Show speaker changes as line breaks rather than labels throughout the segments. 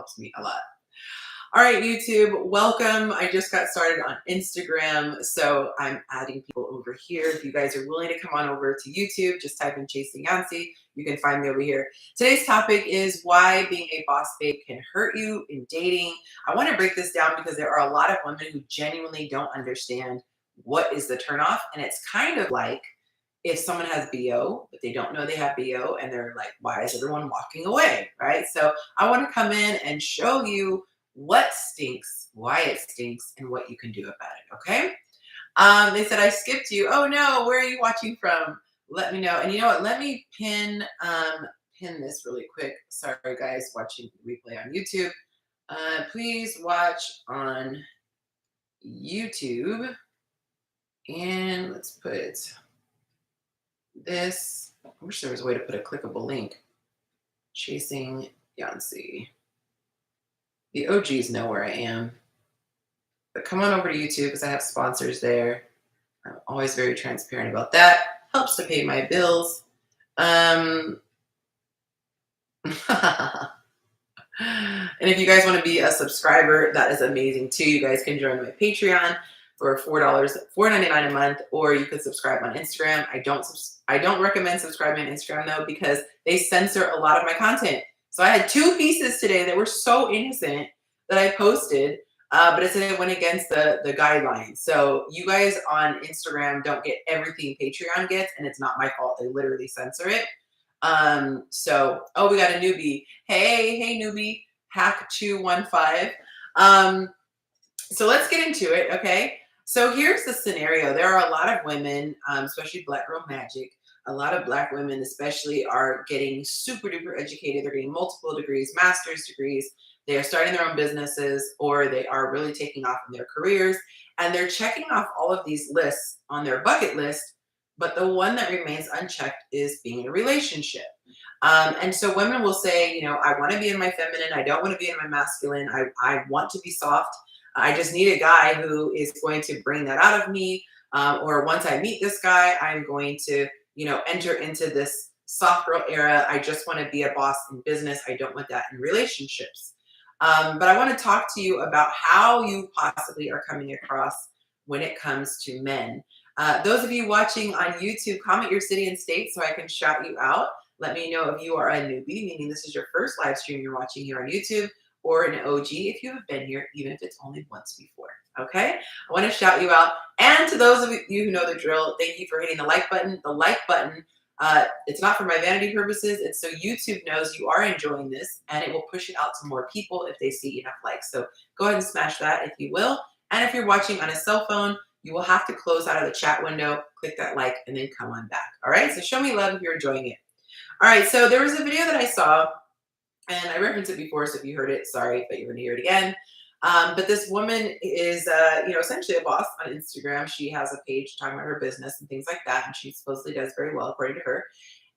helps me a lot. All right, YouTube, welcome. I just got started on Instagram, so I'm adding people over here. If you guys are willing to come on over to YouTube, just type in Chasing Yonci. You can find me over here. Today's topic is why being a boss babe can hurt you in dating. I want to break this down because there are a lot of women who genuinely don't understand what is the turnoff, and it's kind of like if someone has BO, but they don't know they have BO, and they're like, why is everyone walking away, right? So I want to come in and show you what stinks, why it stinks, and what you can do about it, okay? They said, I skipped you. Oh no, where are you watching from? Let me know. And you know what? Let me pin this really quick. Sorry, guys, watching the replay on YouTube. Please watch on YouTube. And let's put this. I wish there was a way to put a clickable link. Chasing Yonci. The OGs know where I am. But come on over to YouTube because I have sponsors there. I'm always very transparent about that. Helps to pay my bills. And if you guys want to be a subscriber, that is amazing too. You guys can join my Patreon for $4.99 a month, or you could subscribe on Instagram. I don't recommend subscribing on Instagram though, because they censor a lot of my content. So I had 2 pieces today that were so innocent that I posted, but it said it went against the guidelines. So you guys on Instagram don't get everything Patreon gets, and it's not my fault. They literally censor it. Oh, we got a newbie. Hey newbie, hack215. So let's get into it, okay? So here's the scenario. There are a lot of women, especially Black Girl Magic, a lot of Black women especially are getting super duper educated. They're getting multiple degrees, master's degrees. They are starting their own businesses, or they are really taking off in their careers. And they're checking off all of these lists on their bucket list. But the one that remains unchecked is being in a relationship. And so women will say, you know, I want to be in my feminine. I don't want to be in my masculine. I want to be soft. I just need a guy who is going to bring that out of me. Or once I meet this guy, I'm going to, you know, enter into this soft girl era. I just want to be a boss in business. I don't want that in relationships. But I want to talk to you about how you possibly are coming across when it comes to men. Those of you watching on YouTube, comment your city and state so I can shout you out. Let me know if you are a newbie, meaning this is your first live stream you're watching here on YouTube, or an OG if you have been here, even if it's only once before. Okay? I want to shout you out. And to those of you who know the drill, thank you for hitting the like button. The like button, it's not for my vanity purposes. It's so YouTube knows you are enjoying this, and it will push it out to more people if they see enough likes. So go ahead and smash that if you will. And if you're watching on a cell phone, you will have to close out of the chat window, click that like, and then come on back. All right? So show me love if you're enjoying it. All right, so there was a video that I saw, and I referenced it before, so if you heard it, sorry, but you're going to hear it again. But this woman is, you know, essentially a boss on Instagram. She has a page talking about her business and things like that, and she supposedly does very well, according to her.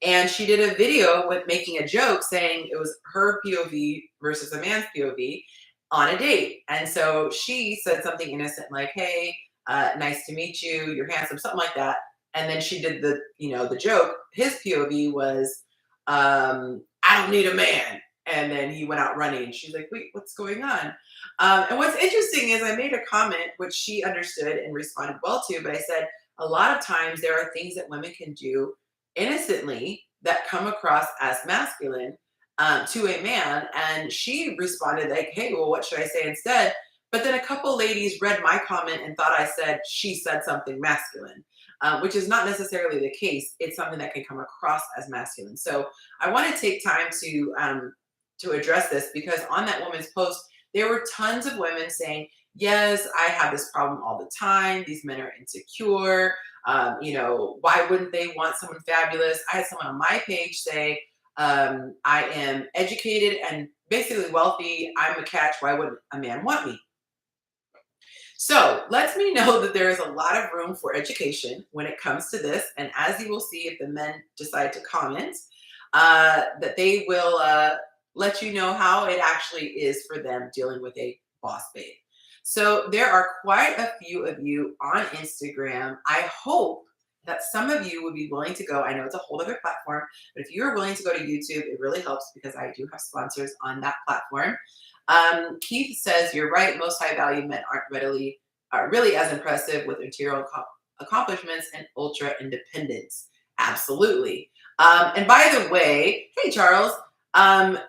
And she did a video with making a joke saying it was her POV versus a man's POV on a date. And so she said something innocent like, hey, nice to meet you, you're handsome, something like that. And then she did the, you know, the joke. His POV was, I don't need a man. And then he went out running, and she's like, wait, what's going on? And what's interesting is I made a comment, which she understood and responded well to, but I said, a lot of times there are things that women can do innocently that come across as masculine to a man. And she responded like, hey, well, what should I say instead? But then a couple ladies read my comment and thought I said, she said something masculine. Which is not necessarily the case. It's something that can come across as masculine. So I want to take time to address this, because on that woman's post, there were tons of women saying, yes, I have this problem all the time. These men are insecure. You know, why wouldn't they want someone fabulous? I had someone on my page say, I am educated and basically wealthy. I'm a catch. Why wouldn't a man want me? So lets me know that there is a lot of room for education when it comes to this. And as you will see, if the men decide to comment, that they will let you know how it actually is for them dealing with a boss babe. So there are quite a few of you on Instagram. I hope that some of you would be willing to go. I know it's a whole other platform, but if you're willing to go to YouTube, it really helps because I do have sponsors on that platform. Keith says, you're right. Most high value men aren't really as impressive with material accomplishments and ultra independence. Absolutely. And by the way, hey, Charles.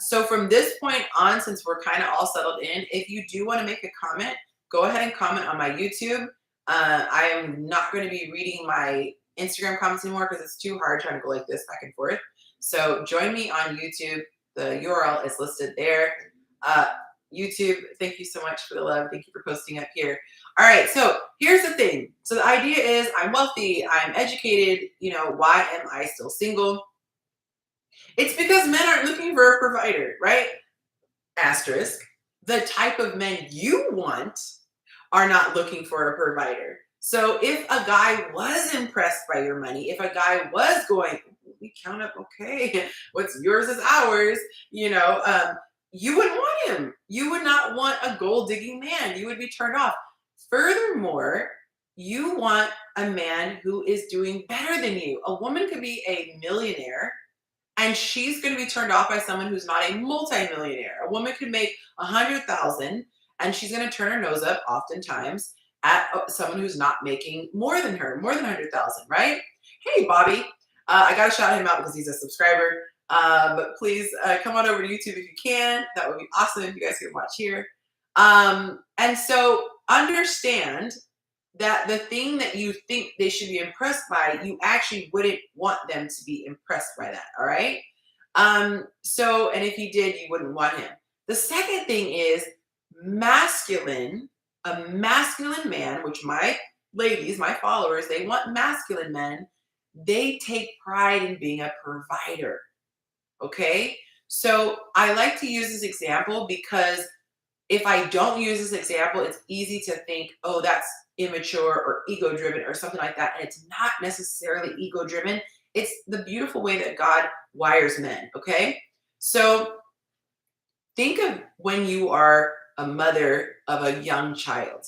So from this point on, since we're kind of all settled in, if you do want to make a comment, go ahead and comment on my YouTube. I am not going to be reading my Instagram comments anymore because it's too hard trying to go like this back and forth. So join me on YouTube. The URL is listed there. YouTube, thank you so much for the love. Thank you for posting up here. All right, so here's the thing. So the idea is I'm wealthy, I'm educated, why am I still single? It's because men aren't looking for a provider, right? Asterisk. The type of men you want are not looking for a provider. So if a guy was impressed by your money, if a guy was going, we count up, okay, what's yours is ours, you wouldn't want him. You would not want a gold digging man. You would be turned off. Furthermore, you want a man who is doing better than you. A woman could be a millionaire and she's going to be turned off by someone who's not a multimillionaire. A woman could make 100,000 and she's going to turn her nose up oftentimes at someone who's not making more than 100,000, right? Hey, Bobby, I got to shout him out because he's a subscriber. But please come on over to YouTube if you can. That would be awesome if you guys can watch here. And so understand that the thing that you think they should be impressed by, you actually wouldn't want them to be impressed by that, all right? And if you did, you wouldn't want him. The second thing is a masculine man, which my ladies, my followers, they want masculine men. They take pride in being a provider, okay? So I like to use this example because if I don't use this example, it's easy to think, oh, that's immature or ego-driven or something like that. And it's not necessarily ego-driven. It's the beautiful way that God wires men, okay? So think of when you are a mother of a young child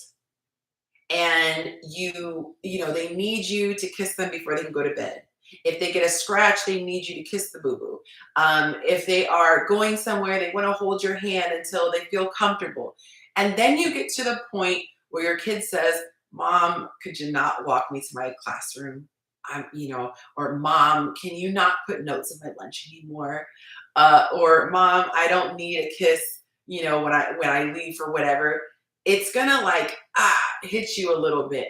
and they need you to kiss them before they can go to bed. If they get a scratch, they need you to kiss the boo-boo. If they are going somewhere, they want to hold your hand until they feel comfortable. And then you get to the point where your kid says, Mom, could you not walk me to my classroom? Or Mom, can you not put notes in my lunch anymore? Or Mom, I don't need a kiss, when I leave for whatever. It's gonna hit you a little bit.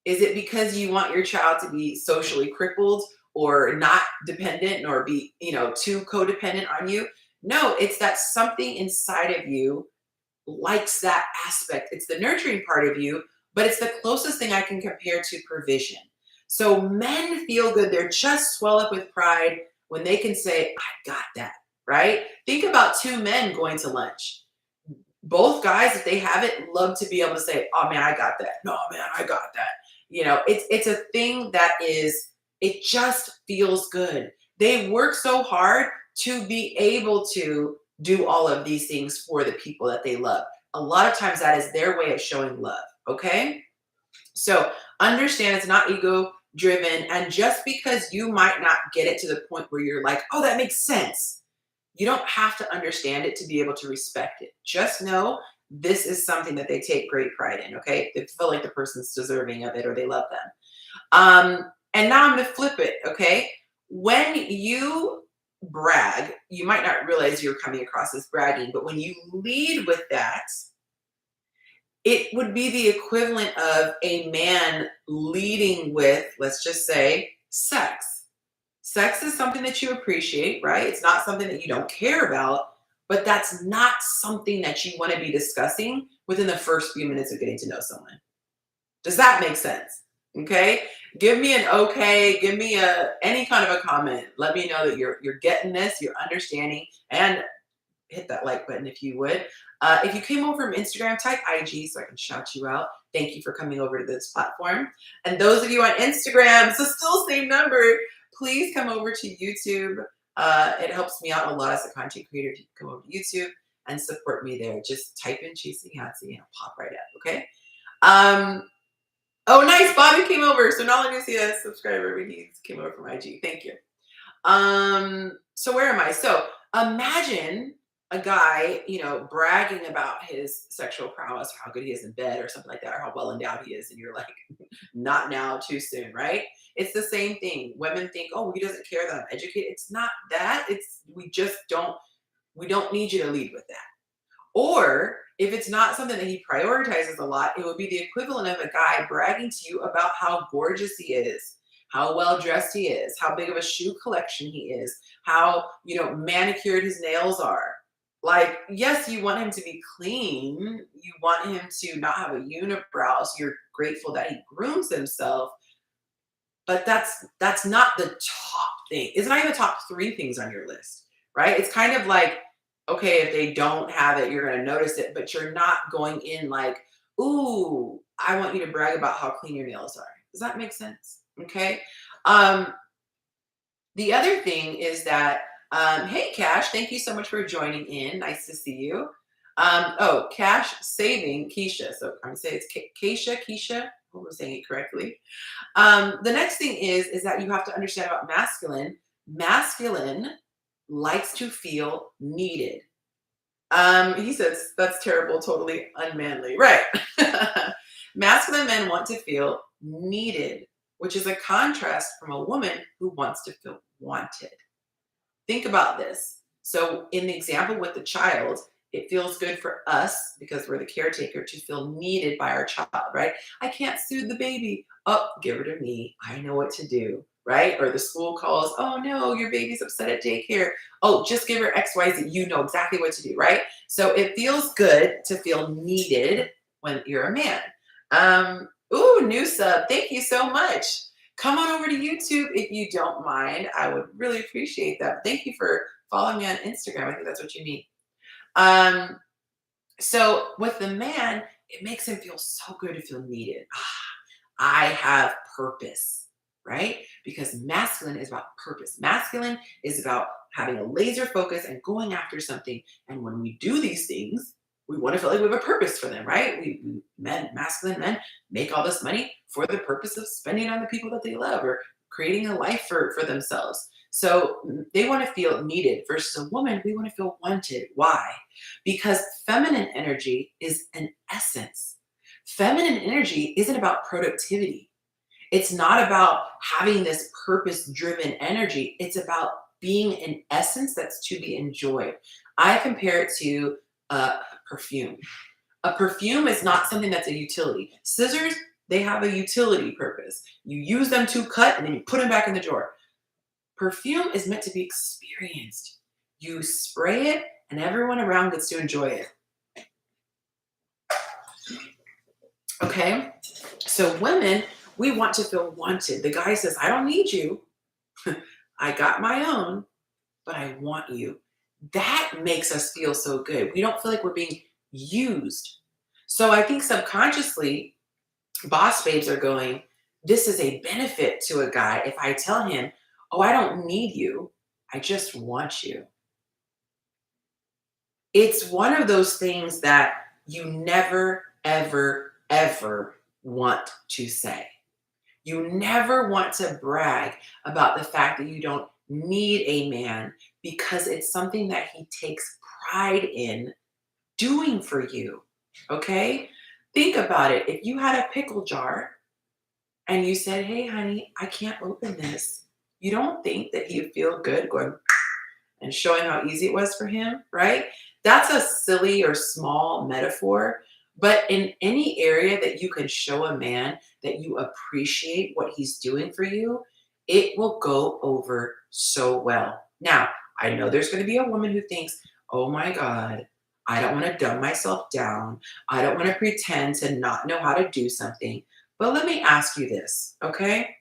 Is it because you want your child to be socially crippled or not dependent or be, too codependent on you? No, it's that something inside of you likes that aspect. It's the nurturing part of you, but it's the closest thing I can compare to provision. So men feel good. They're just swell up with pride when they can say, I got that, right? Think about two men going to lunch. Both guys, if they have it, love to be able to say, oh man, I got that. No, man, I got that. It's a thing that it just feels good. They work so hard to be able to do all of these things for the people that they love. A lot of times that is their way of showing love, okay? So understand it's not ego driven. And just because you might not get it to the point where you're like, oh, that makes sense. You don't have to understand it to be able to respect it. Just know this is something that they take great pride in, okay? They feel like the person's deserving of it or they love them. And now I'm going to flip it, okay? When you brag, you might not realize you're coming across as bragging, but when you lead with that, it would be the equivalent of a man leading with, let's just say, sex. Sex is something that you appreciate, right? It's not something that you don't care about, but that's not something that you want to be discussing within the first few minutes of getting to know someone. Does that make sense? Okay. Give me an okay. Give me any kind of a comment. Let me know that you're getting this, you're understanding, and hit that like button if you would. If you came over from Instagram, type IG so I can shout you out. Thank you for coming over to this platform. And those of you on Instagram, so still same number, please come over to YouTube. It helps me out a lot as a content creator to come over to YouTube and support me there. Just type in Chasing Yonci and it'll pop right up, okay? Oh, nice. Bobby came over. So not only is he a subscriber, but he came over from IG. Thank you. So where am I? So imagine a guy, bragging about his sexual prowess or how good he is in bed or something like that, or how well endowed he is, and you're like, not now, too soon, right? It's the same thing. Women think, oh, he doesn't care that I'm educated. It's not that. It's we don't need you to lead with that. Or if it's not something that he prioritizes a lot, it would be the equivalent of a guy bragging to you about how gorgeous he is, how well dressed he is, how big of a shoe collection he is, how, manicured his nails are. Like, yes, you want him to be clean. You want him to not have a unibrow. So you're grateful that he grooms himself. But that's not the top thing. It's not even the top three things on your list, right? It's kind of like, okay, if they don't have it, you're going to notice it, but you're not going in like, ooh, I want you to brag about how clean your nails are. Does that make sense? Okay. Um, the other thing is that, hey, Cash, thank you so much for joining in. Nice to see you. Cash saving Keisha. So I'm going to say it's Keisha. Hope I'm saying it correctly. The next thing is that you have to understand about masculine. Masculine likes to feel needed. He says that's terrible, totally unmanly. Right. Masculine men want to feel needed, which is a contrast from a woman who wants to feel wanted. Think about this. So in the example with the child, it feels good for us because we're the caretaker to feel needed by our child, right? I can't soothe the baby. Oh, give her to me. I know what to do, right? Or the school calls, oh no, your baby's upset at daycare. Oh, just give her XYZ. You know exactly what to do, right? So it feels good to feel needed when you're a man. New sub. Thank you so much. Come on over to YouTube if you don't mind. I would really appreciate that. Thank you for following me on Instagram. I think that's what you mean. So with the man, it makes him feel so good to feel needed. I have purpose, right? Because masculine is about purpose. Masculine is about having a laser focus and going after something. And when we do these things, we want to feel like we have a purpose for them, right? Masculine men make all this money for the purpose of spending on the people that they love or creating a life for themselves. So they want to feel needed versus a woman, we want to feel wanted. Why? Because feminine energy is an essence. Feminine energy isn't about productivity. It's not about having this purpose-driven energy. It's about being an essence that's to be enjoyed. I compare it to perfume. A perfume is not something that's a utility. Scissors, they have a utility purpose. You use them to cut and then you put them back in the drawer. Perfume is meant to be experienced. You spray it and everyone around gets to enjoy it. Okay? So women, we want to feel wanted. The guy says, I don't need you. I got my own, but I want you. That makes us feel so good. We don't feel like we're being used. So I think subconsciously, boss babes are going, this is a benefit to a guy if I tell him, oh, I don't need you. I just want you. It's one of those things that you never, ever, ever want to say. You never want to brag about the fact that you don't need a man because it's something that he takes pride in doing for you. Okay? Think about it. If you had a pickle jar and you said, hey, honey, I can't open this, you don't think that he would feel good going and showing how easy it was for him, right? That's a silly or small metaphor, but in any area that you can show a man that you appreciate what he's doing for you, it will go over so well. Now, I know there's going to be a woman who thinks, oh my God, I don't want to dumb myself down. I don't want to pretend to not know how to do something. But let me ask you this, okay?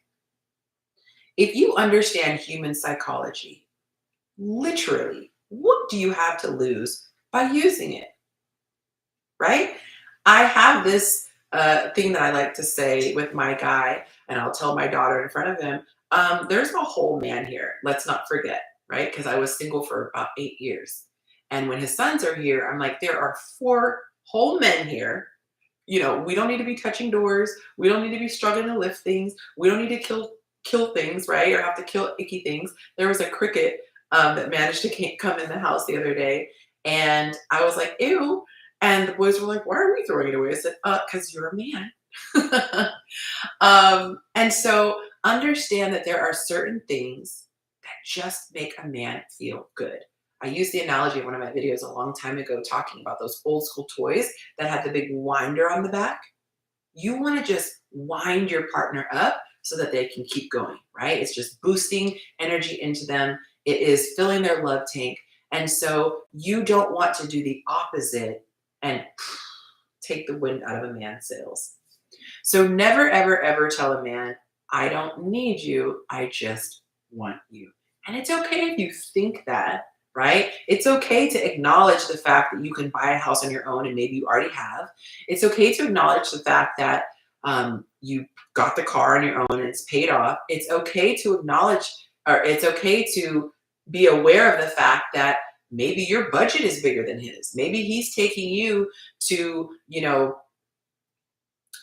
If you understand human psychology, literally, what do you have to lose by using it? Right? I have this thing that I like to say with my guy, and I'll tell my daughter in front of him, there's no whole man here. Let's not forget, right? Because I was single for about 8 years. And when his sons are here, I'm like, there are 4 whole men here. We don't need to be touching doors. We don't need to be struggling to lift things. We don't need to kill things, right? Or have to kill icky things. There was a cricket that managed to come in the house the other day. And I was like, ew. And the boys were like, why are we throwing it away? I said, because you're a man. And so understand that there are certain things that just make a man feel good. I used the analogy in one of my videos a long time ago talking about those old school toys that had the big winder on the back. You want to just wind your partner up so that they can keep going, right? It's just boosting energy into them. It is filling their love tank. And so you don't want to do the opposite and take the wind out of a man's sails. So never, ever, ever tell a man, I don't need you. I just want you. And it's okay if you think that, right? It's okay to acknowledge the fact that you can buy a house on your own and maybe you already have. It's okay to acknowledge the fact that you got the car on your own and it's paid off. It's okay to acknowledge, or it's okay to be aware of the fact that maybe your budget is bigger than his. Maybe he's taking you to,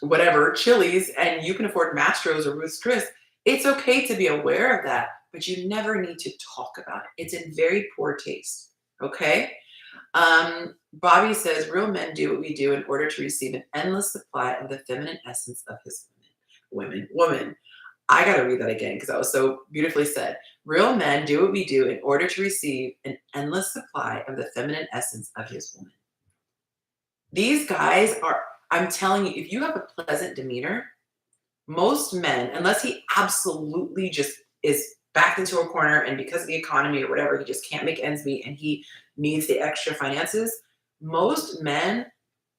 whatever, Chili's, and you can afford Mastro's or Ruth's Chris. It's okay to be aware of that, but you never need to talk about it. It's in very poor taste. Okay. Bobby says, real men do what we do in order to receive an endless supply of the feminine essence of his woman. I got to read that again because that was so beautifully said. Real men do what we do in order to receive an endless supply of the feminine essence of his woman. These guys are, I'm telling you, if you have a pleasant demeanor, most men, unless he absolutely just is backed into a corner and because of the economy or whatever, he just can't make ends meet and he needs the extra finances, most men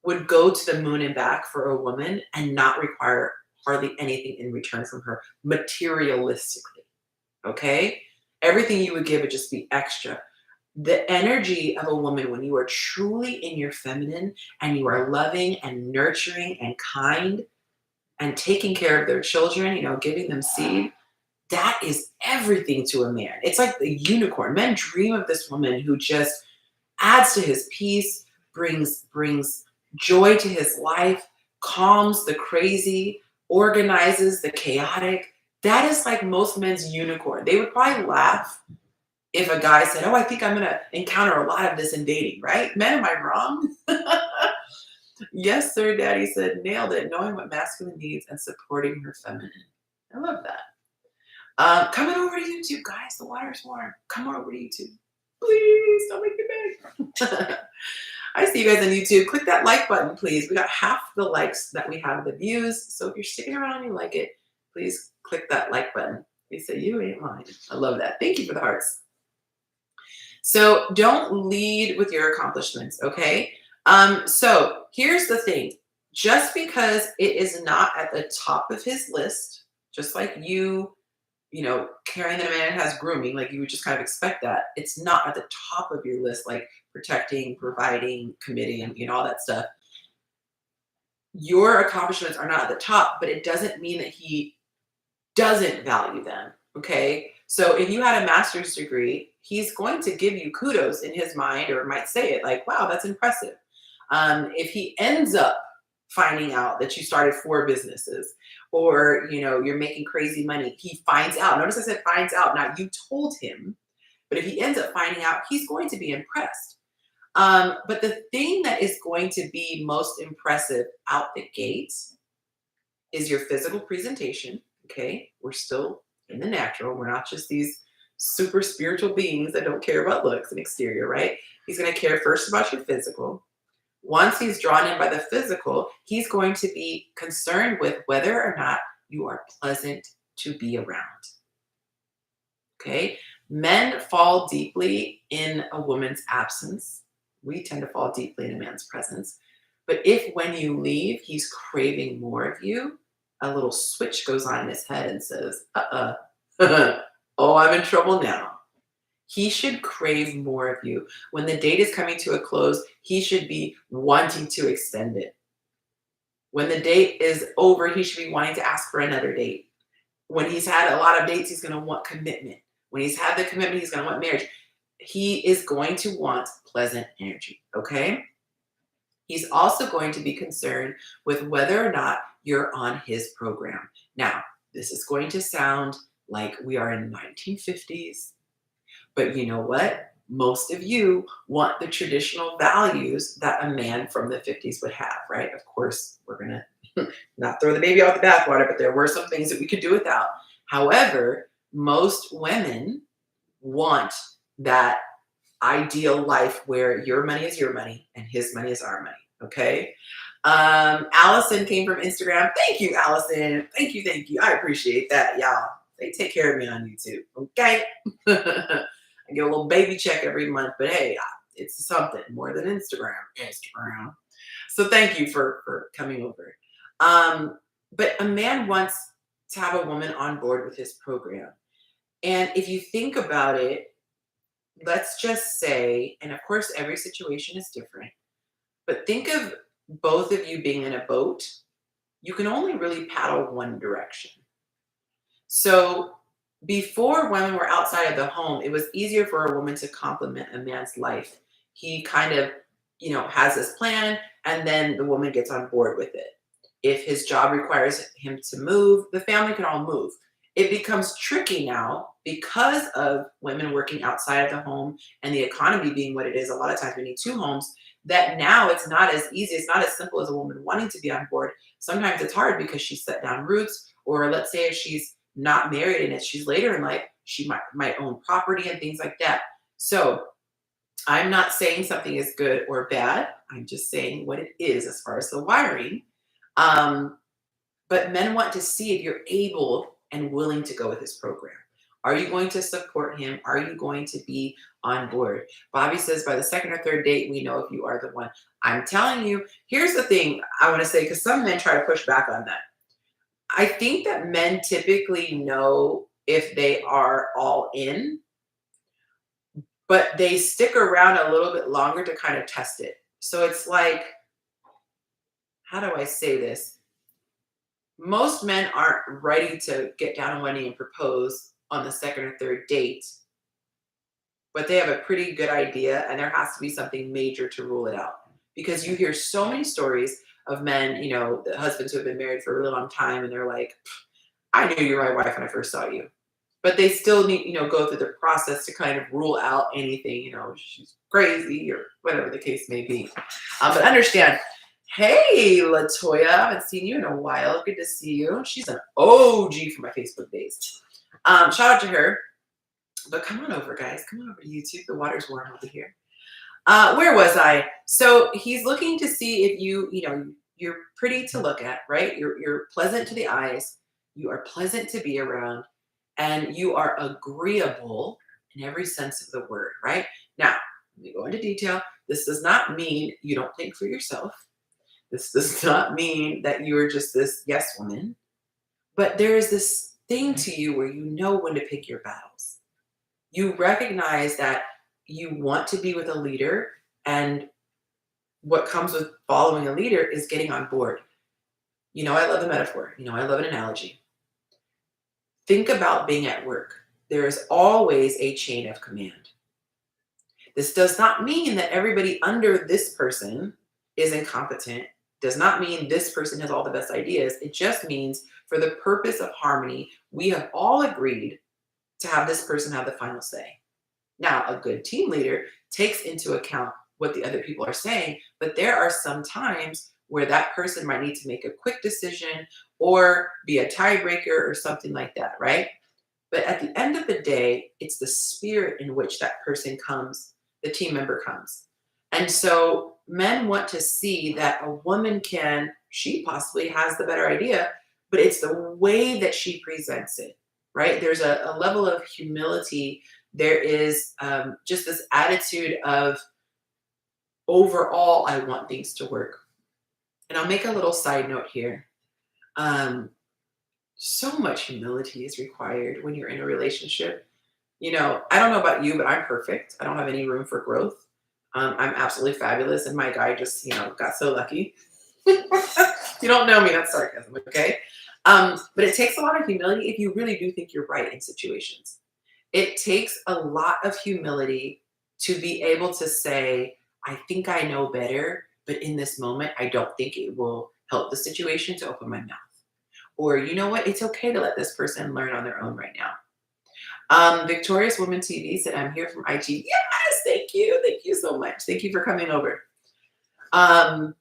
would go to the moon and back for a woman and not require hardly anything in return from her materialistically. Okay? Everything you would give would just be extra. The energy of a woman when you are truly in your feminine and you are loving and nurturing and kind and taking care of their children, giving them seed, that is everything to a man. It's like the unicorn. Men dream of this woman who just adds to his peace, brings joy to his life, calms the crazy, organizes the chaotic. That is like most men's unicorn. They would probably laugh if a guy said, oh, I think I'm going to encounter a lot of this in dating, right? Men, am I wrong? Yes, sir, Daddy said, nailed it. Knowing what masculine needs and supporting her feminine. I love that. Coming over to YouTube, guys. The water's warm. Come on over to YouTube. Please, don't make me beg. I see you guys on YouTube. Click that like button, please. We got half the likes that we have the views. So if you're sticking around and you like it, please click that like button. They say, you ain't lying. I love that. Thank you for the hearts. So don't lead with your accomplishments, okay? So here's the thing. Just because it is not at the top of his list, just like carrying that man has grooming, like you would just kind of expect that. It's not at the top of your list, like protecting, providing, committing, and all that stuff. Your accomplishments are not at the top, but it doesn't mean that he doesn't value them, okay? So if you had a master's degree, he's going to give you kudos in his mind, or might say it like, wow, that's impressive. If he ends up finding out that you started 4 businesses or, you're making crazy money, he finds out. Notice I said finds out, not you told him. But if he ends up finding out, he's going to be impressed. But the thing that is going to be most impressive out the gates is your physical presentation, okay? We're still in the natural. We're not just these super spiritual beings that don't care about looks and exterior, right? He's going to care first about your physical. Once he's drawn in by the physical, he's going to be concerned with whether or not you are pleasant to be around. Okay? Men fall deeply in a woman's absence. We tend to fall deeply in a man's presence. But if when you leave, he's craving more of you, a little switch goes on in his head and says, oh, I'm in trouble now. He should crave more of you. When the date is coming to a close, he should be wanting to extend it. When the date is over, he should be wanting to ask for another date. When he's had a lot of dates, he's going to want commitment. When he's had the commitment, he's going to want marriage. He is going to want pleasant energy, okay? He's also going to be concerned with whether or not you're on his program. Now, this is going to sound like we are in the 1950s. But you know what? most of you want the traditional values that a man from the 50s would have, right? Of course, we're going to not throw the baby out the bathwater, but there were some things that we could do without. However, most women want that ideal life where your money is your money and his money is our money. Okay. Allison came from Instagram. Thank you, Allison. Thank you. Thank you. I appreciate that, y'all. They take care of me on YouTube. Okay. I get a little baby check every month, but hey, it's something more than Instagram. So thank you for coming over. But a man wants to have a woman on board with his program. And if you think about it, let's just say, and of course, every situation is different, but think of both of you being in a boat. You can only really paddle one direction. So before women were outside of the home, it was easier for a woman to complement a man's life. He kind of, has this plan, and then the woman gets on board with it. If his job requires him to move, the family can all move. It becomes tricky now because of women working outside of the home and the economy being what it is. A lot of times we need two homes, that now it's not as easy. It's not as simple as a woman wanting to be on board. Sometimes it's hard because she set down roots, or let's say if she's not married and she's later in life, she might own property and things like that. So I'm not saying something is good or bad. I'm just saying what it is as far as the wiring. But men want to see if you're able and willing to go with this program. Are you going to support him? Are you going to be on board? Bobby says by the second or third date, we know if you are the one. I'm telling you, here's the thing I want to say, because some men try to push back on that. I think that men typically know if they are all in, but they stick around a little bit longer to kind of test it. So it's like, how do I say this? Most men aren't ready to get down on one knee and propose on the second or third date, but they have a pretty good idea, and there has to be something major to rule it out. Because you hear so many stories of men, the husbands who have been married for a really long time, and they're like, I knew you were my wife when I first saw you. But they still need, go through the process to kind of rule out anything, she's crazy or whatever the case may be. But understand, hey, Latoya, I haven't seen you in a while. Good to see you. She's an OG from my Facebook days. Shout out to her. But come on over, guys. Come on over to YouTube. The water's warm over here. Where was I? So he's looking to see if you're pretty to look at, right? You're pleasant to the eyes. You are pleasant to be around. And you are agreeable in every sense of the word, right? Now, let me go into detail. This does not mean you don't think for yourself. This does not mean that you're just this yes woman. But there is this thing to you where you know when to pick your battles. You recognize that you want to be with a leader, and what comes with following a leader is getting on board. I love the metaphor. I love an analogy. Think about being at work. There is always a chain of command. This does not mean that everybody under this person is incompetent. Does not mean this person has all the best ideas. It just means for the purpose of harmony, we have all agreed to have this person have the final say. Now, a good team leader takes into account what the other people are saying, but there are some times where that person might need to make a quick decision or be a tiebreaker or something like that, right? But at the end of the day, it's the spirit in which that person comes, the team member comes. And so men want to see that a woman she possibly has the better idea, but it's the way that she presents it, right? There's a level of humility. There is just this attitude of, overall, I want things to work. And I'll make a little side note here. So much humility is required when you're in a relationship. I don't know about you, but I'm perfect. I don't have any room for growth. I'm absolutely fabulous. And my guy just, got so lucky. You don't know me, that's sarcasm, okay? But it takes a lot of humility if you really do think you're right in situations. It takes a lot of humility to be able to say, I think I know better, but in this moment, I don't think it will help the situation to open my mouth. Or, you know what? It's okay to let this person learn on their own right now. Victorious Woman TV said, I'm here from IG. Yes, thank you. Thank you so much. Thank you for coming over. Um,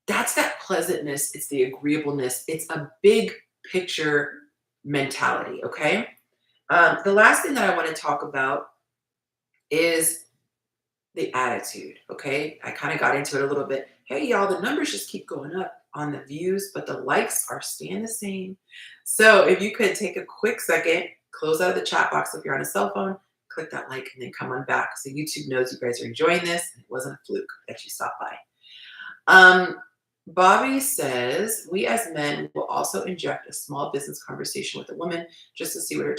that's that pleasantness. It's the agreeableness. It's a big picture mentality. Okay. The last thing that I want to talk about is the attitude. Okay. I kind of got into it a little bit. Hey, y'all, the numbers just keep going up on the views, but the likes are staying the same. So if you could take a quick second, close out of the chat box if you're on a cell phone, click that like, and then come on back so YouTube knows you guys are enjoying this and it wasn't a fluke that you stopped by. Bobby says, we as men will also inject a small business conversation with a woman just to see what her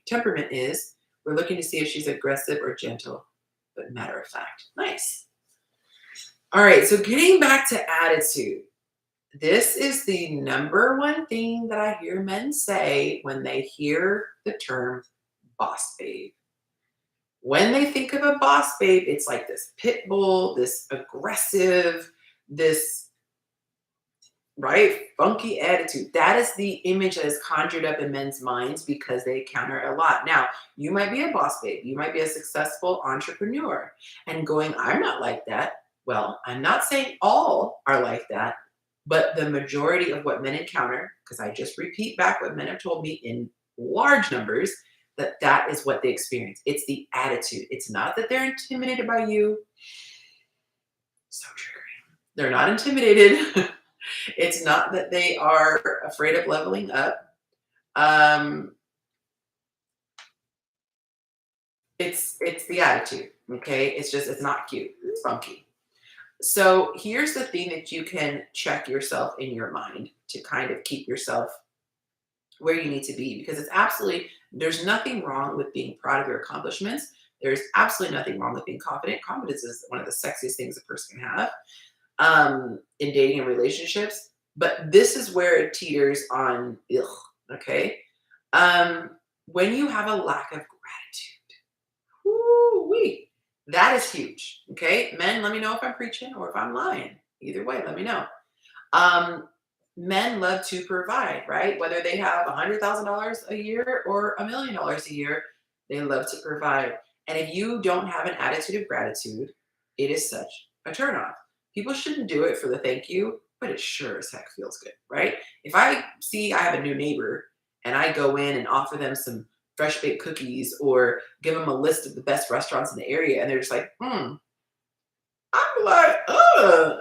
temperament is. We're looking to see if she's aggressive or gentle, but matter of fact. Nice. All right, so getting back to attitude. This is the number one thing that I hear men say when they hear the term boss babe. When they think of a boss babe, it's like this pit bull, this aggressive, this right funky attitude. That is the image that is conjured up in men's minds because they encounter a lot. Now, you might be a boss babe, you might be a successful entrepreneur, and going, I'm not like that. Well, I'm not saying all are like that, but the majority of what men encounter, because I just repeat back what men have told me in large numbers, that is what they experience. It's the attitude. It's not that they're intimidated by you. So triggering. They're not intimidated. It's not that they are afraid of leveling up. It's the attitude. Okay. It's not cute. It's funky. So here's the thing that you can check yourself in your mind to kind of keep yourself where you need to be, because there's nothing wrong with being proud of your accomplishments. There's absolutely nothing wrong with being confident. Confidence is one of the sexiest things a person can have in dating and relationships. But this is where it teeters on, okay? When you have a lack of gratitude, woo-wee, that is huge, okay? Men, let me know if I'm preaching or if I'm lying. Either way, let me know. Men love to provide, right? Whether they have $100,000 a year or $1 million a year, they love to provide. And if you don't have an attitude of gratitude, it is such a turnoff. People shouldn't do it for the thank you, but it sure as heck feels good, right? If I see I have a new neighbor and I go in and offer them some fresh baked cookies or give them a list of the best restaurants in the area and they're just like, I'm like,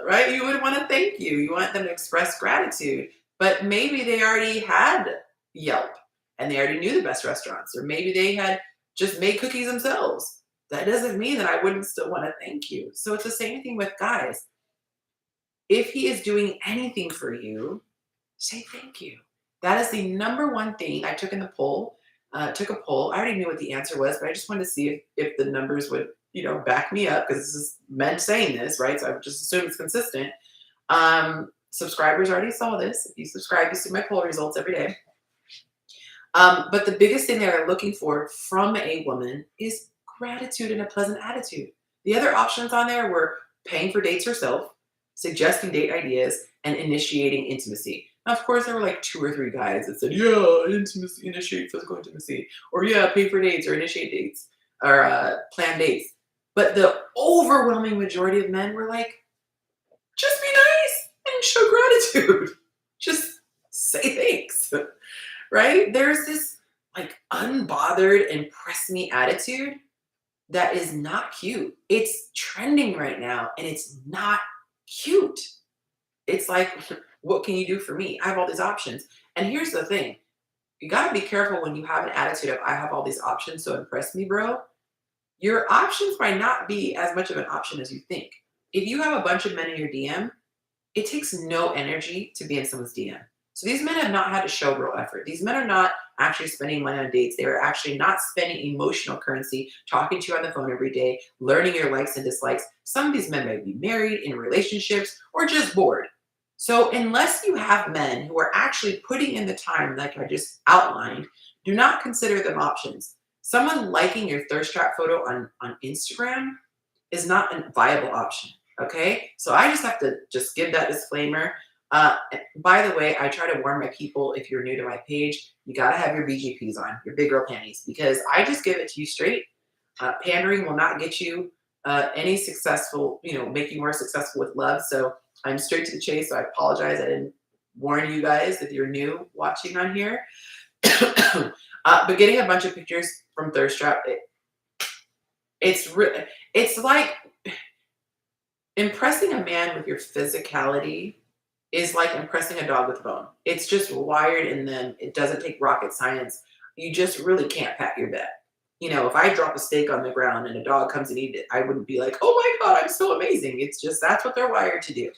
right? You would want to thank you. You want them to express gratitude. But maybe they already had Yelp and they already knew the best restaurants, or maybe they had just made cookies themselves. That doesn't mean that I wouldn't still want to thank you. So it's the same thing with guys. If he is doing anything for you, say thank you. That is the number one thing I took in the poll. Took a poll. I already knew what the answer was, but I just wanted to see if the numbers would, back me up, because this is men saying this, right? So I would just assume it's consistent. Subscribers already saw this. If you subscribe, you see my poll results every day. But the biggest thing that they're looking for from a woman is gratitude and a pleasant attitude. The other options on there were paying for dates herself, suggesting date ideas, and initiating intimacy. Now, of course, there were like 2 or 3 guys that said, yeah, intimacy, initiate physical intimacy, or yeah, pay for dates or initiate dates or plan dates. But the overwhelming majority of men were like, just be nice and show gratitude. Just say thanks, right? There's this like unbothered, impress me attitude that is not cute. It's trending right now and it's not cute. It's like, what can you do for me? I have all these options. And here's the thing. You got to be careful when you have an attitude of, I have all these options, so impress me, bro. Your options might not be as much of an option as you think. If you have a bunch of men in your DM, it takes no energy to be in someone's DM. So these men have not had to show real effort. These men are not actually spending money on dates. They are actually not spending emotional currency, talking to you on the phone every day, learning your likes and dislikes. Some of these men may be married, in relationships, or just bored. So unless you have men who are actually putting in the time, like I just outlined, do not consider them options. Someone liking your thirst trap photo on Instagram is not a viable option. Okay, so I just have to just give that disclaimer. By the way, I try to warn my people, if you're new to my page, you got to have your BGPs on, your big girl panties, because I just give it to you straight. Pandering will not get you any successful, make you more successful with love. So I'm straight to the chase. So I apologize. I didn't warn you guys if you're new watching on here. But getting a bunch of pictures from Thirst Trap, it's like impressing a man with your physicality is like impressing a dog with a bone. It's just wired in them. It doesn't take rocket science. You just really can't pat your bed. If I drop a steak on the ground and a dog comes and eat it, I wouldn't be like, oh my God, I'm so amazing. It's just that's what they're wired to do.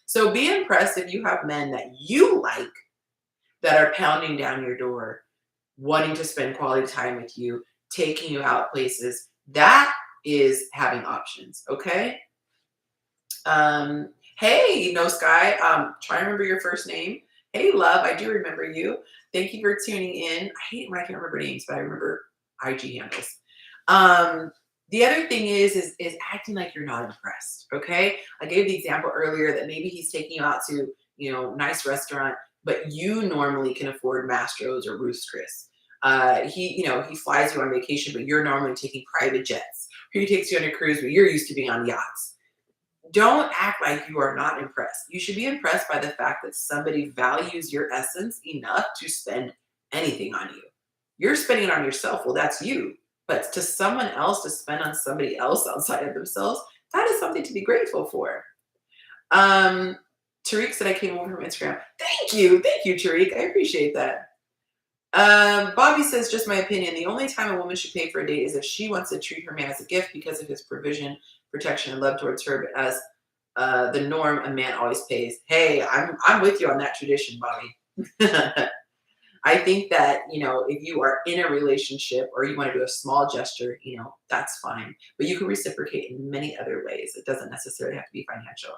So be impressed if you have men that you like that are pounding down your door, wanting to spend quality time with you, taking you out places. That is having options, okay? Hey, No Sky, try to remember your first name. Hey, love, I do remember you. Thank you for tuning in. I hate it when I can't remember names, but I remember IG handles. The other thing is acting like you're not impressed, okay? I gave the example earlier that maybe he's taking you out to, nice restaurant, but you normally can afford Mastro's or Ruth's Chris. He flies you on vacation, but you're normally taking private jets. Or he takes you on a cruise, but you're used to being on yachts. Don't act like you are not impressed. You should be impressed by the fact that somebody values your essence enough to spend anything on you. You're spending it on yourself. Well, that's you. But to someone else to spend on somebody else outside of themselves, that is something to be grateful for. Tariq said I came over from Instagram. Thank you, Tariq. I appreciate that. Bobby says, just my opinion. The only time a woman should pay for a date is if she wants to treat her man as a gift because of his provision, protection, and love towards her. But as the norm, a man always pays. Hey, I'm with you on that tradition, Bobby. I think that, if you are in a relationship or you want to do a small gesture, that's fine. But you can reciprocate in many other ways. It doesn't necessarily have to be financial.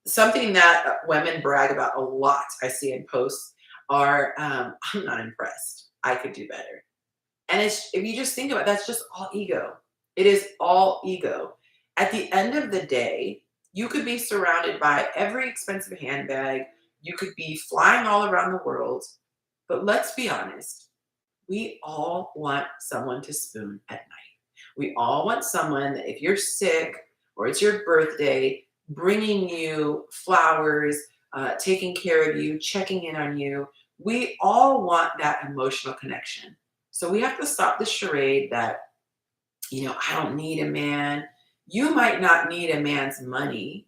Something that women brag about a lot, I see in posts, are I'm not impressed. I could do better. And if you just think about it, that's just all ego. It is all ego. At the end of the day, you could be surrounded by every expensive handbag. You could be flying all around the world. But let's be honest. We all want someone to spoon at night. We all want someone that if you're sick or it's your birthday, bringing you flowers, taking care of you, checking in on you. We all want that emotional connection. So we have to stop the charade that, I don't need a man. You might not need a man's money.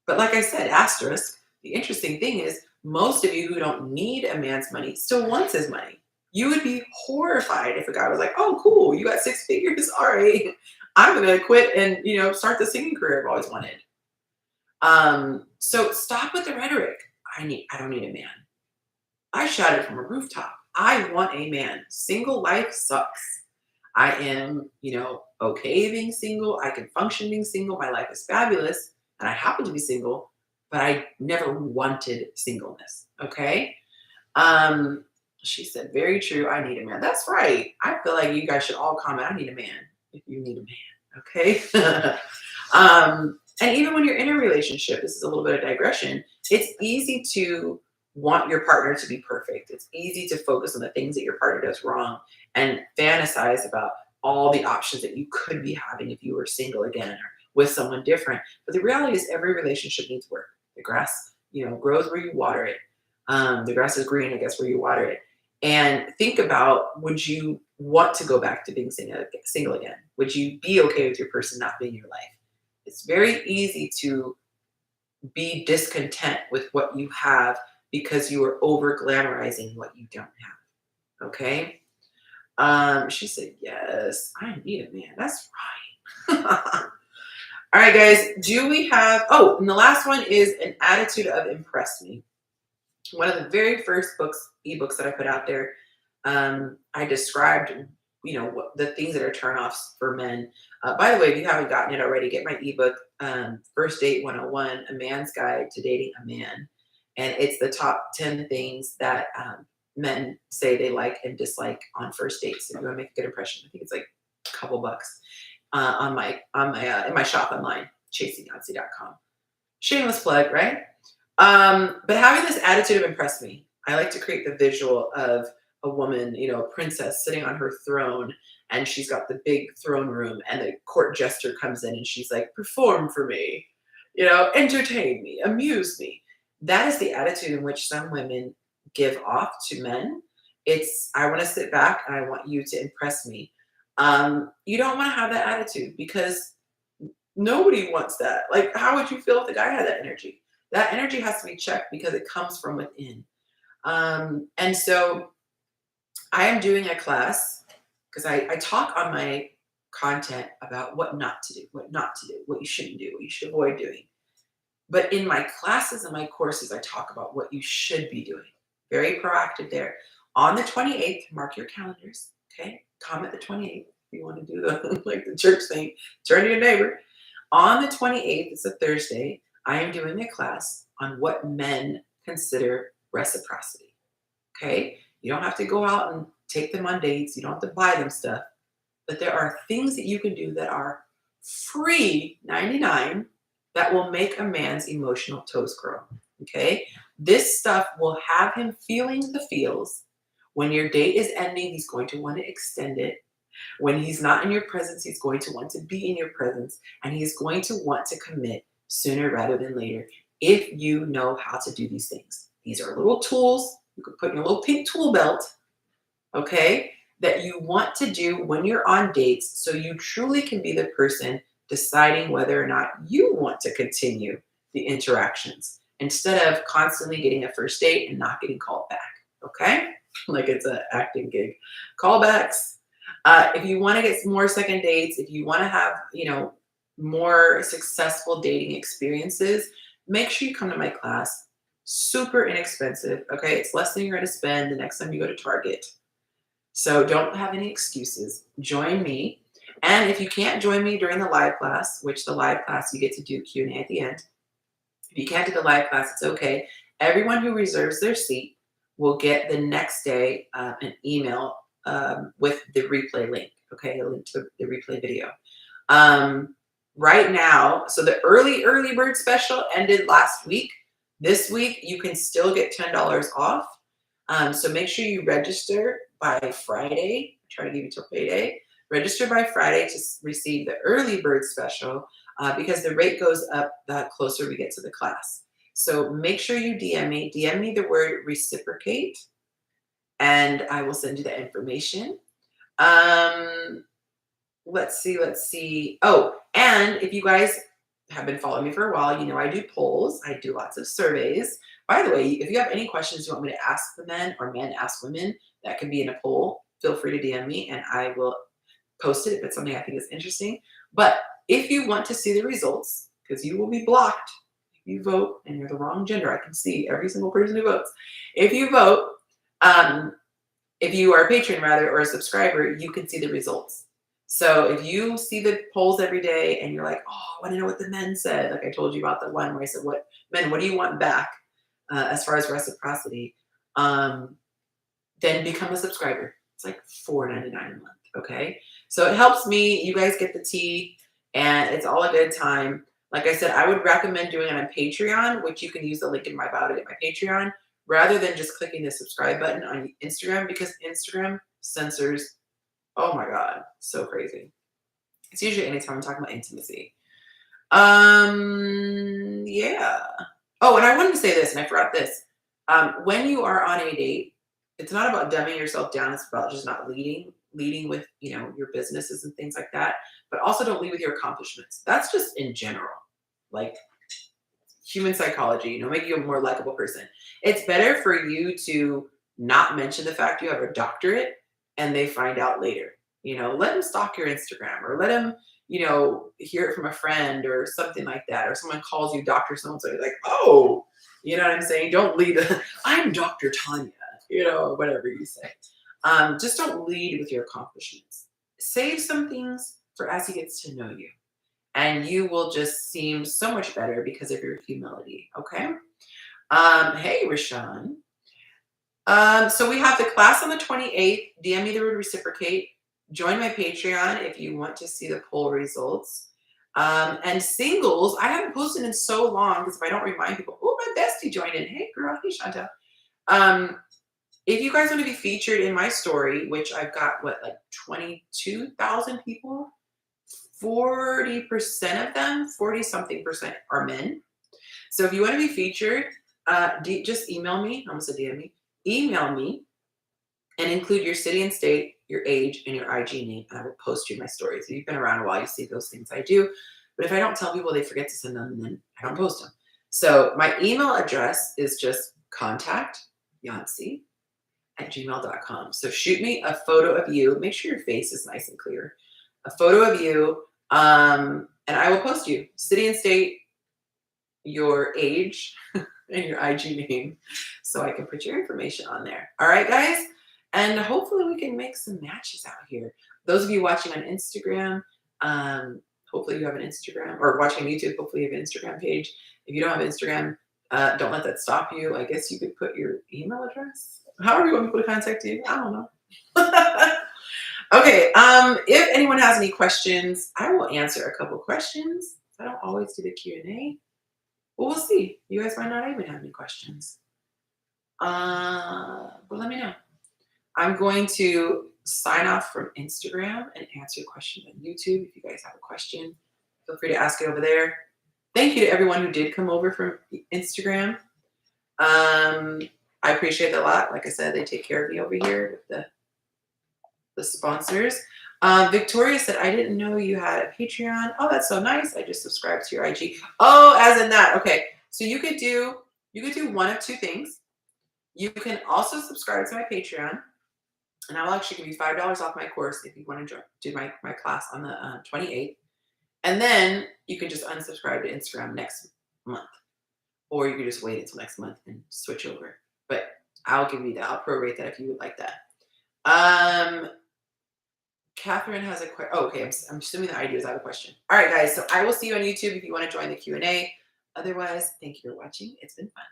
But like I said, asterisk, the interesting thing is most of you who don't need a man's money still wants his money. You would be horrified if a guy was like, oh, cool, you got 6 figures. All right, I'm going to quit and, start the singing career I've always wanted. So stop with the rhetoric. I don't need a man. I shouted from a rooftop. I want a man. Single life sucks. I am, okay being single. I can function being single. My life is fabulous. And I happen to be single, but I never wanted singleness. Okay. She said, very true. I need a man. That's right. I feel like you guys should all comment. I need a man if you need a man. Okay. And even when you're in a relationship, this is a little bit of digression. It's easy to want your partner to be perfect. It's easy to focus on the things that your partner does wrong and fantasize about all the options that you could be having if you were single again or with someone different. But the reality is every relationship needs work. The grass, grows where you water it. The grass is green, I guess, where you water it. And think about, would you want to go back to being single again? Would you be okay with your person not being in your life? It's very easy to be discontent with what you have because you are over glamorizing what you don't have. Okay. She said, yes, I need a man. That's right. All right, guys, do we have, and the last one is an attitude of impress me. One of the very first ebooks that I put out there, I described, what the things that are turnoffs for men. By the way, if you haven't gotten it already, get my ebook, First Date 101, A Man's Guide to Dating a Man. And it's the top 10 things that men say they like and dislike on first dates. If you want to make a good impression, I think it's like a couple bucks in my shop online, chasingyonci.com. Shameless plug, right? But having this attitude of impress me, I like to create the visual of a woman, princess sitting on her throne and she's got the big throne room, and the court jester comes in and she's like, perform for me, entertain me, amuse me. That is the attitude in which some women give off to men. It's, I want to sit back and I want you to impress me. You don't want to have that attitude, because nobody wants that. Like, how would you feel if the guy had that energy? That energy has to be checked because it comes from within. And so I am doing a class, because I talk on my content about what not to do, what you shouldn't do, what you should avoid doing. But in my classes and my courses, I talk about what you should be doing. Very proactive there. On the 28th, mark your calendars, okay? Comment the 28th if you want to do the like the church thing. Turn to your neighbor. On the 28th, it's a Thursday, I am doing a class on what men consider reciprocity, okay? You don't have to go out and take them on dates. You don't have to buy them stuff. But there are things that you can do that are free 99 that will make a man's emotional toes curl, okay? This stuff will have him feeling the feels. When your date is ending, he's going to want to extend it. When he's not in your presence, he's going to want to be in your presence, and he's going to want to commit sooner rather than later if you know how to do these things. These are little tools you can put in your little pink tool belt, okay, that you want to do when you're on dates, so you truly can be the person deciding whether or not you want to continue the interactions instead of constantly getting a first date and not getting called back, okay? Like it's an acting gig. Callbacks. If you want to get some more second dates, if you want to have, more successful dating experiences, make sure you come to my class. Super inexpensive, okay? It's less than you're going to spend the next time you go to Target. So don't have any excuses. Join me. And if you can't join me during the live class, which the live class you get to do Q&A at the end. If you can't do the live class, it's okay. Everyone who reserves their seat will get the next day an email with the replay link, okay? A link to the replay video. Right now, so the early bird special ended last week. This week, you can still get $10 off. So make sure you register by Friday. Try to give you till payday. Register by Friday to receive the early bird special because the rate goes up the closer we get to the class. So make sure you DM me. DM me the word reciprocate, and I will send you the information. Let's see. Oh, and if you guys have been following me for a while, you know I do polls. I do lots of surveys. By the way, if you have any questions you want me to ask the men or men ask women, that can be in a poll. Feel free to DM me and I will post it if it's something I think is interesting. But if you want to see the results, because you will be blocked if you vote and you're the wrong gender, I can see every single person who votes. If you vote, if you are a patron rather or a subscriber, you can see the results. So if you see the polls every day and you're like, oh, I want to know what the men said, like I told you about the one where I said, what do you want back as far as reciprocity? Then become a subscriber. It's like $4.99 a month, okay? So it helps me. You guys get the tea, and it's all a good time. Like I said, I would recommend doing it on Patreon, which you can use the link in my bio to get my Patreon, rather than just clicking the subscribe button on Instagram, because Instagram censors. Oh my God, so crazy. It's usually anytime I'm talking about intimacy. Yeah. Oh, and I wanted to say this, and I forgot this. When you are on a date, it's not about dumbing yourself down. It's about just not leading with, your businesses and things like that. But also don't lead with your accomplishments. That's just in general, like human psychology, make you a more likable person. It's better for you to not mention the fact you have a doctorate and they find out later. Let them stalk your Instagram, or let them, hear it from a friend or something like that. Or someone calls you Dr. So-and-so, you're like, oh, you know what I'm saying? Don't lead, I'm Dr. Tanya, whatever you say. Just don't lead with your accomplishments. Save some things for as he gets to know you. And you will just seem so much better because of your humility, okay? Hey, Rashawn. So we have the class on the 28th. DM me the word reciprocate. Join my Patreon if you want to see the poll results. And singles, I haven't posted in so long because if I don't remind people, oh, my bestie joined in. Hey, girl. Hey, Shanta. If you guys want to be featured in my story, which I've got, what, like 22,000 people, 40% of them, 40 something percent are men. So if you want to be featured, just email me. I almost said DM me. Email me and include your city and state, your age, and your IG name, and I will post you my stories. If you've been around a while, you see those things I do. But if I don't tell people, they forget to send them, and then I don't post them. So my email address is just contact Yonci at gmail.com. So shoot me a photo of you. Make sure your face is nice and clear. A photo of you, and I will post you. City and state, your age, and your IG name, so I can put your information on there. All right, guys? And hopefully we can make some matches out here. Those of you watching on Instagram, hopefully you have an Instagram, or watching on YouTube, hopefully you have an Instagram page. If you don't have Instagram, don't let that stop you. I guess you could put your email address. However you want people to contact you. I don't know. Okay, if anyone has any questions, I will answer a couple questions. I don't always do the Q&A. Well, we'll see. You guys might not even have any questions. But let me know. I'm going to sign off from Instagram and answer questions on YouTube. If you guys have a question, feel free to ask it over there. Thank you to everyone who did come over from Instagram. I appreciate that a lot. Like I said, they take care of me over here with the sponsors. Victoria said, I didn't know you had a Patreon. Oh, that's so nice. I just subscribed to your IG. Oh, as in that. Okay. So you could do one of two things. You can also subscribe to my Patreon, and I will actually give you $5 off my course if you want to do my class on the 28th. And then you can just unsubscribe to Instagram next month. Or you can just wait until next month and switch over. But I'll give you that. I'll prorate that if you would like that. Catherine has a question. Oh, okay. I'm assuming the idea is I have a question. All right, guys. So I will see you on YouTube if you want to join the Q&A. Otherwise, thank you for watching. It's been fun.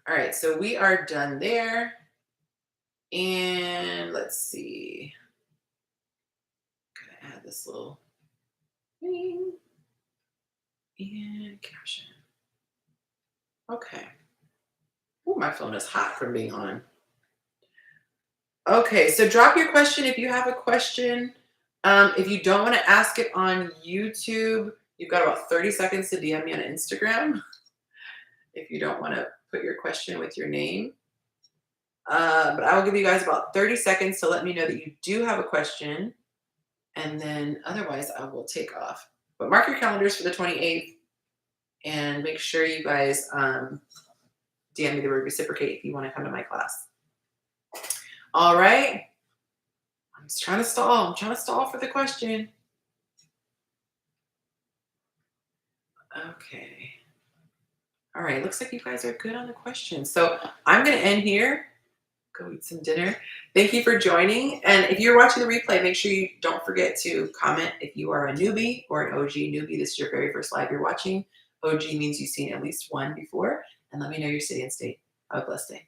All right. So we are done there. And let's see. Gotta add this little thing. And caption. Okay. Oh, my phone is hot from being on. Okay, so drop your question if you have a question. If you don't want to ask it on YouTube, you've got about 30 seconds to DM me on Instagram. If you don't want to put your question with your name. But I will give you guys about 30 seconds to let me know that you do have a question. And then otherwise, I will take off. But mark your calendars for the 28th. And make sure you guys DM me the word reciprocate if you want to come to my class. All right. I'm just trying to stall. I'm trying to stall for the question. Okay. All right. Looks like you guys are good on the questions. So I'm going to end here. Go eat some dinner. Thank you for joining. And if you're watching the replay, make sure you don't forget to comment if you are a newbie or an OG newbie. This is your very first live you're watching. OG means you've seen at least one before. And let me know your city and state. Have a blessed day.